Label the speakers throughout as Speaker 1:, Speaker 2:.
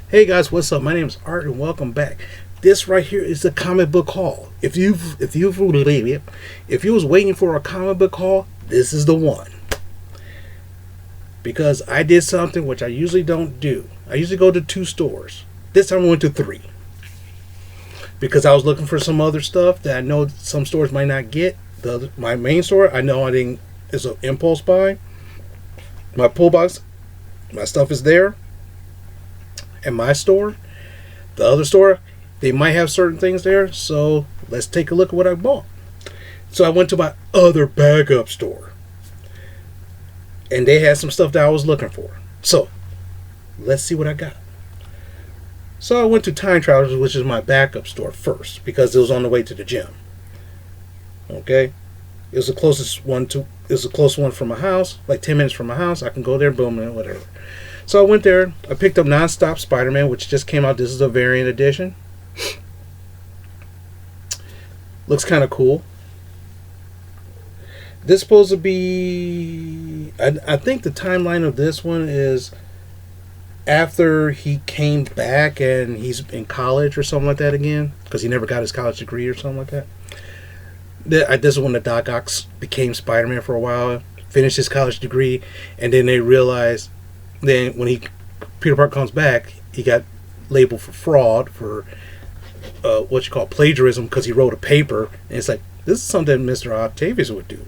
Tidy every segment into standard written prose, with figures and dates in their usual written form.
Speaker 1: Hey guys, what's up? My name is Art and welcome back. This right here is the comic book haul. If you was waiting for a comic book haul, this is the one. Because I did something which I usually don't do. I usually go to 2 stores. This time I went to 3. Because I was looking for some other stuff that I know some stores might not get. My main store, I know I didn't. It's an impulse buy. My pull box, my stuff is there. And my store, the other store, they might have certain things there. So let's take a look at what I bought. So I went to my other backup store, and they had some stuff that I was looking for. So let's see what I got. So I went to Time Travelers, which is my backup store first, because it was on the way to the gym. Okay, it was the closest one to. It was the closest one from my house, like 10 minutes from my house. I can go there, boom, and whatever. So I went there. I picked up Non-Stop Spider-Man, which just came out. This is a variant edition. Looks kind of cool. This is supposed to be... I think the timeline of this one is after he came back and he's in college or something like that again, because he never got his college degree or something like that. This is when the Doc Ock became Spider-Man for a while, finished his college degree, and then they realized... Then when Peter Parker comes back, he got labeled for fraud, for what you call plagiarism, because he wrote a paper, and it's like, this is something Mr. Octavius would do.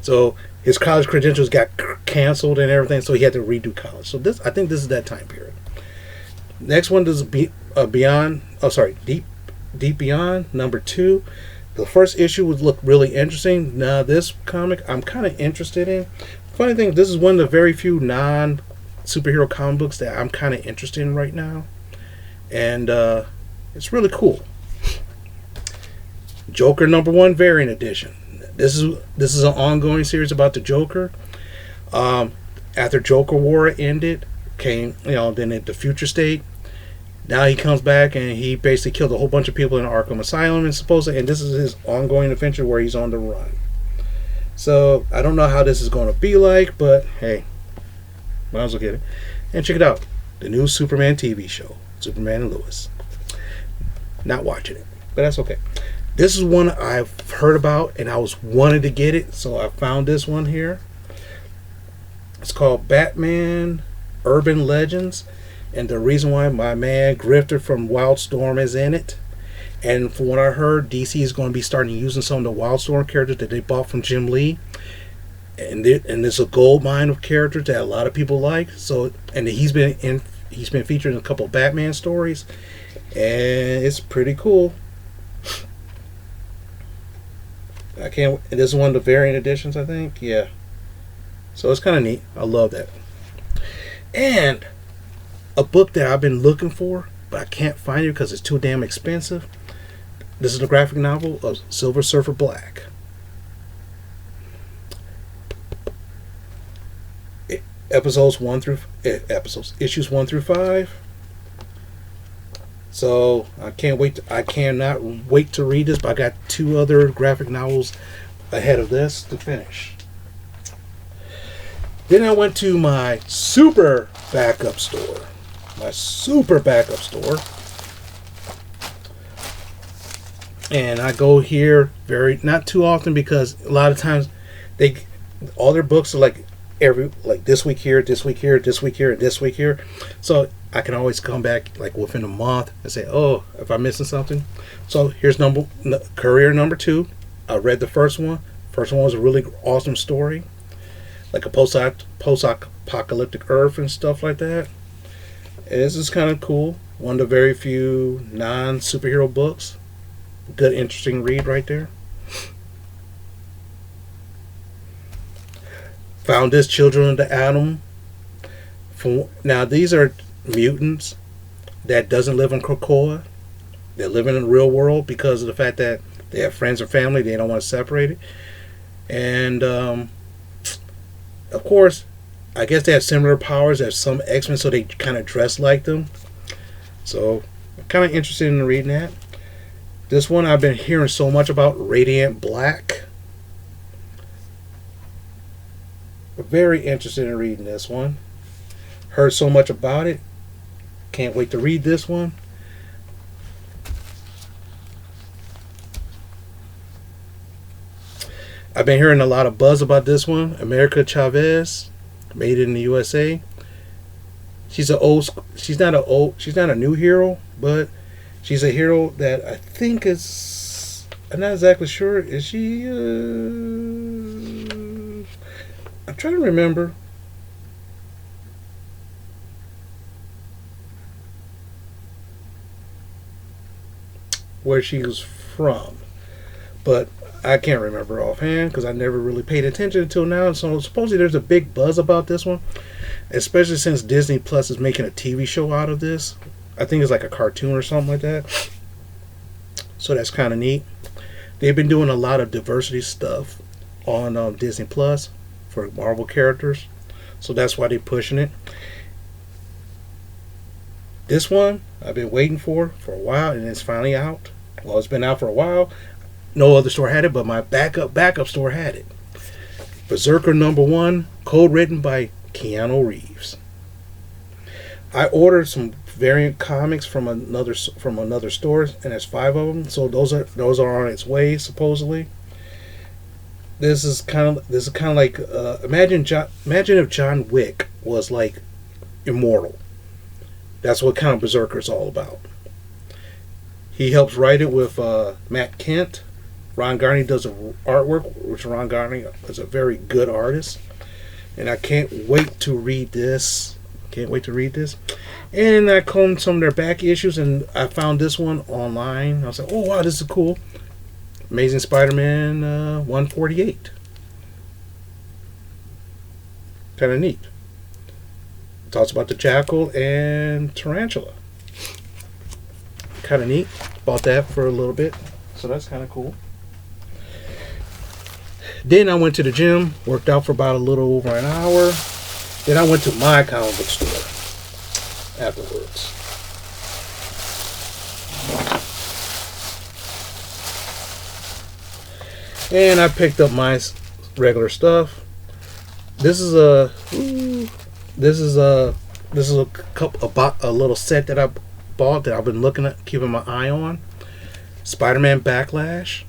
Speaker 1: So his college credentials got canceled and everything, so he had to redo college. So I think this is that time period. Next one is Deep Beyond #2. The first issue would look really interesting. Now this comic I'm kind of interested in. Funny thing, this is one of the very few non-superhero comic books that I'm kind of interested in right now. And it's really cool. Joker #1 variant edition. This is an ongoing series about the Joker. After Joker War ended, came, then at the future state. Now he comes back and he basically killed a whole bunch of people in Arkham Asylum, and this is his ongoing adventure where he's on the run. So I don't know how this is going to be like, but hey, might as well get it. And check it out, the new Superman TV show, Superman and Lois. Not watching it, but that's okay. This is one I've heard about and I was wanting to get it, so I found this one here. It's called Batman Urban Legends, and the reason why my man Grifter from Wildstorm is in it. And from what I heard, DC is going to be starting using some of the Wildstorm characters that they bought from Jim Lee. And there's a gold mine of characters that a lot of people like. So, and he's been featured in a couple of Batman stories, and it's pretty cool. This is one of the variant editions, I think. Yeah. So it's kind of neat. I love that. And a book that I've been looking for, but I can't find it because it's too damn expensive. This is the graphic novel of Silver Surfer Black. Issues 1 through 5. So I cannot wait to read this, but I got 2 other graphic novels ahead of this to finish. Then I went to my super backup store. And I go here not too often, because a lot of times all their books are like this week here, this week here, this week here, and this week here. So I can always come back like within a month and say, oh, if I'm missing something. So here's Courier #2. I read the first one. First one was a really awesome story, like a post-apocalyptic Earth and stuff like that. And this is kind of cool. One of the very few non-superhero books. Good, interesting read right there. Found this Children of the Atom. Now these are mutants that doesn't live in Krakoa. They're living in the real world because of the fact that they have friends or family. They don't want to separate it. And of course, I guess they have similar powers as some X-Men, so they kind of dress like them. So I'm kind of interested in reading that. This one I've been hearing so much about, Radiant Black. Very interested in reading this one. Heard so much about it. Can't wait to read this one. I've been hearing a lot of buzz about this one. America Chavez, made in the USA. She's she's not a new hero, but she's a hero that I think is, I'm not exactly sure. Is she? I'm trying to remember. Where she was from, but I can't remember offhand because I never really paid attention until now. So supposedly there's a big buzz about this one, especially since Disney Plus is making a TV show out of this. I think it's like a cartoon or something like that. So that's kind of neat. They've been doing a lot of diversity stuff on Disney Plus for Marvel characters, so that's why they're pushing it. This one I've been waiting for a while, and it's finally out. Well, it's been out for a while. No other store had it, but my backup store had it. Berserker #1, code written by Keanu Reeves. I ordered some variant comics from another store, and there's 5 of them. So those are on its way supposedly. This is kind of like imagine if John Wick was like immortal. That's what kind of Berserker is all about. He helps write it with Matt Kent. Ron Garney does the artwork, which Ron Garney is a very good artist. And I can't wait to read this. And I combed some of their back issues, and I found this one online. I was like, oh, wow, this is cool. Amazing Spider-Man 148. Kind of neat. It talks about the Jackal and Tarantula. Kind of neat. Bought that for a little bit, so that's kind of cool. Then I went to the gym, worked out for about a little over an hour. Then I went to my comic book store afterwards. And I picked up my regular stuff. This is a little set that I bought that I've been keeping my eye on. Spider-Man Backlash.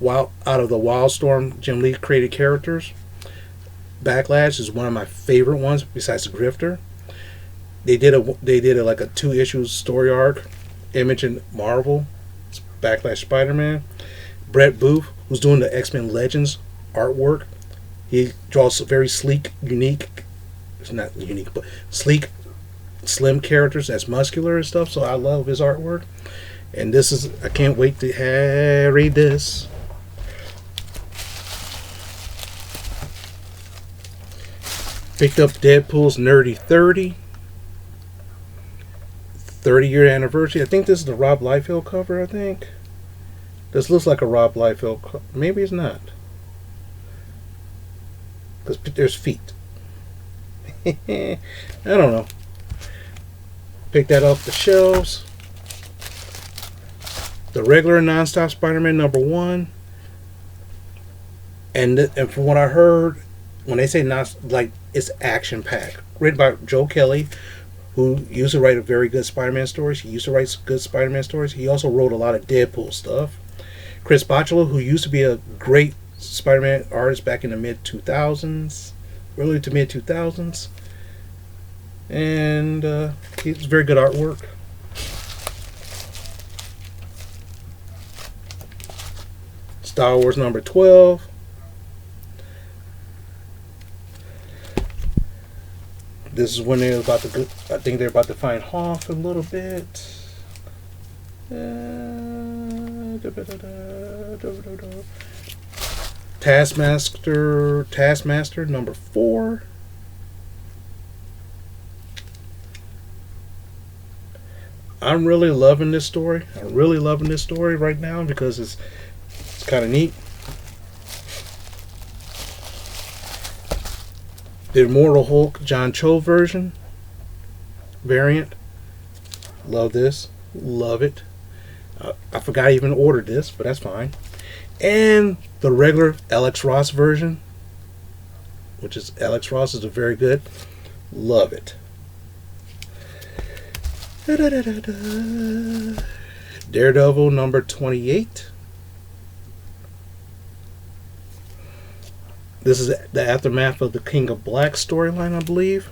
Speaker 1: Out of the Wildstorm Jim Lee created characters, Backlash is one of my favorite ones besides the Grifter. They did like a 2-issue story arc, Image and Marvel, Backlash Spider-Man. Brett Booth, who's doing the X-Men Legends artwork, he draws very sleek, sleek, slim characters that's muscular and stuff. So I love his artwork, and I can't wait to read this. Picked up Deadpool's Nerdy 30-year anniversary. I think this is the Rob Liefeld cover, I think. This looks like a Rob Liefeld cover. Maybe it's not. Because there's feet. I don't know. Pick that off the shelves. The regular Nonstop Spider-Man #1. And from what I heard, when they say it's action packed. Written by Joe Kelly, who used to write a very good Spider-Man stories. He used to write good Spider-Man stories. He also wrote a lot of Deadpool stuff. Chris Bachalo, who used to be a great Spider-Man artist back in the mid-2000s, early to mid-2000s. And it's very good artwork. Star Wars #12. This is when they're about to. I think they're about to find Hoff a little bit. Taskmaster #4. I'm really loving this story. I'm really loving this story right now because it's kind of neat. The Immortal Hulk John Cho variant. Love this. Love it. I forgot I even ordered this, but that's fine. And the regular Alex Ross version, which is Alex Ross is a very good. Love it. Da-da-da-da-da. Daredevil number 28. This is the aftermath of the King of Black storyline, I believe.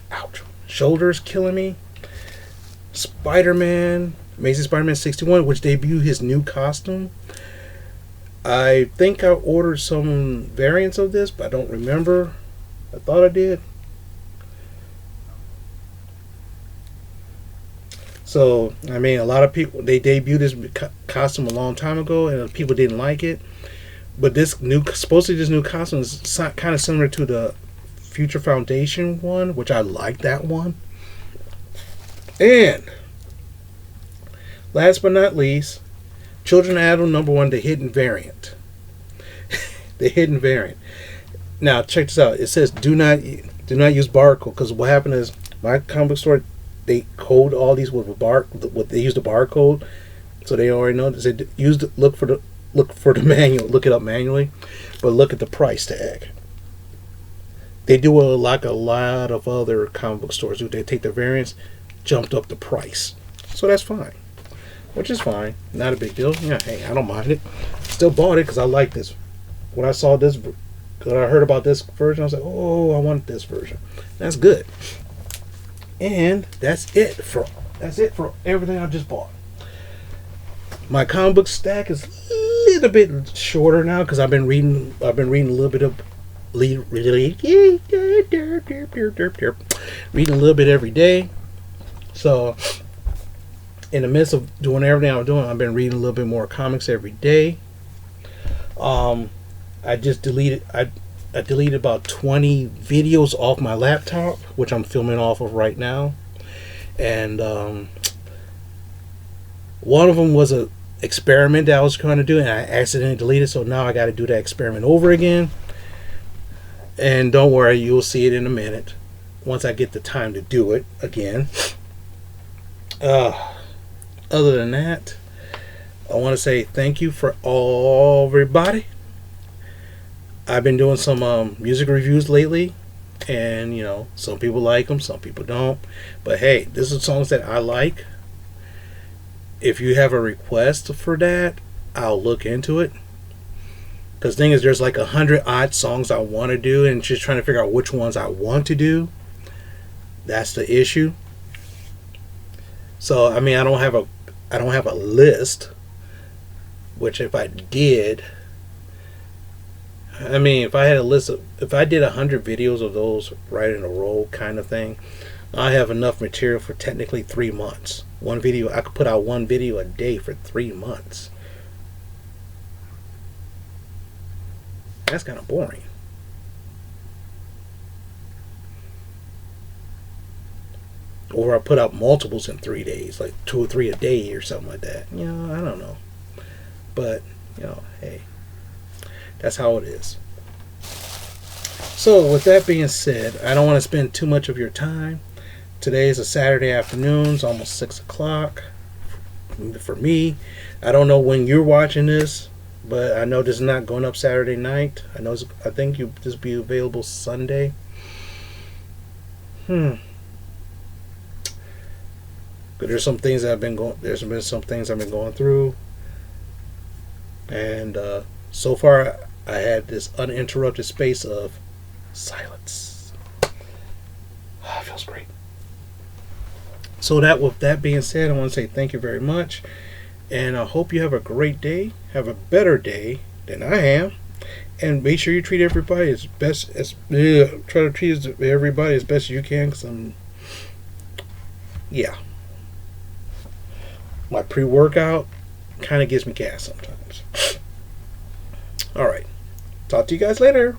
Speaker 1: Ouch. Shoulders killing me. Spider-Man, Amazing Spider-Man 61, which debuted his new costume. I think I ordered some variants of this, but I don't remember. I thought I did. So, I mean, a lot of people, they debuted this costume a long time ago, and people didn't like it. But supposedly this new costume is kind of similar to the Future Foundation one, which I like that one. And last but not least, Children Adult number 1, the hidden variant. The hidden variant. Now check this out. It says do not use barcode, because what happened is my comic book store, they code all these with they use the barcode, so they already know. They said look for the manual, look it up manually, but look at the price tag. They do like a lot of other comic book stores do. They take the variants, jumped up the price, so that's fine, which is fine, not a big deal. Yeah, hey, I don't mind it. Still bought it because I like this. When I saw this, when I heard about this version, I was like, oh, I want this version. That's good. And that's it for everything I just bought. My comic book stack is a little bit shorter now because I've been reading a little bit of reading a little bit every day. So in the midst of doing everything I'm doing, I've been reading a little bit more comics every day. I deleted about 20 videos off my laptop, which I'm filming off of right now. And one of them was a experiment that I was trying to do, and I accidentally deleted, so now I got to do that experiment over again. And don't worry, you'll see it in a minute once I get the time to do it again. Other than that, I want to say thank you for everybody. I've been doing some music reviews lately, and some people like them, some people don't. But hey, this is songs that I like. If you have a request for that, I'll look into it. Because the thing is, there's like 100 odd songs I want to do, and just trying to figure out which ones I want to do. That's the issue. So I mean, I don't have a list. Which if I did, I mean, if I did 100 videos of those right in a row kind of thing, I have enough material for technically 3 months. I could put out one video a day for 3 months. That's kind of boring. Or I put out multiples in 3 days, like 2 or 3 a day or something like that. I don't know. But, hey, that's how it is. So, with that being said, I don't want to spend too much of your time. Today is a Saturday afternoon. It's almost 6 o'clock for me. I don't know when you're watching this, but I know this is not going up Saturday night. I think this will be available Sunday. But there's some things I've been going through, and so far I had this uninterrupted space of silence. It feels great. So with that being said, I want to say thank you very much, and I hope you have a great day. Have a better day than I am, and make sure you treat everybody try to treat everybody as best as you can. Because my pre-workout kind of gives me gas sometimes. All right, talk to you guys later.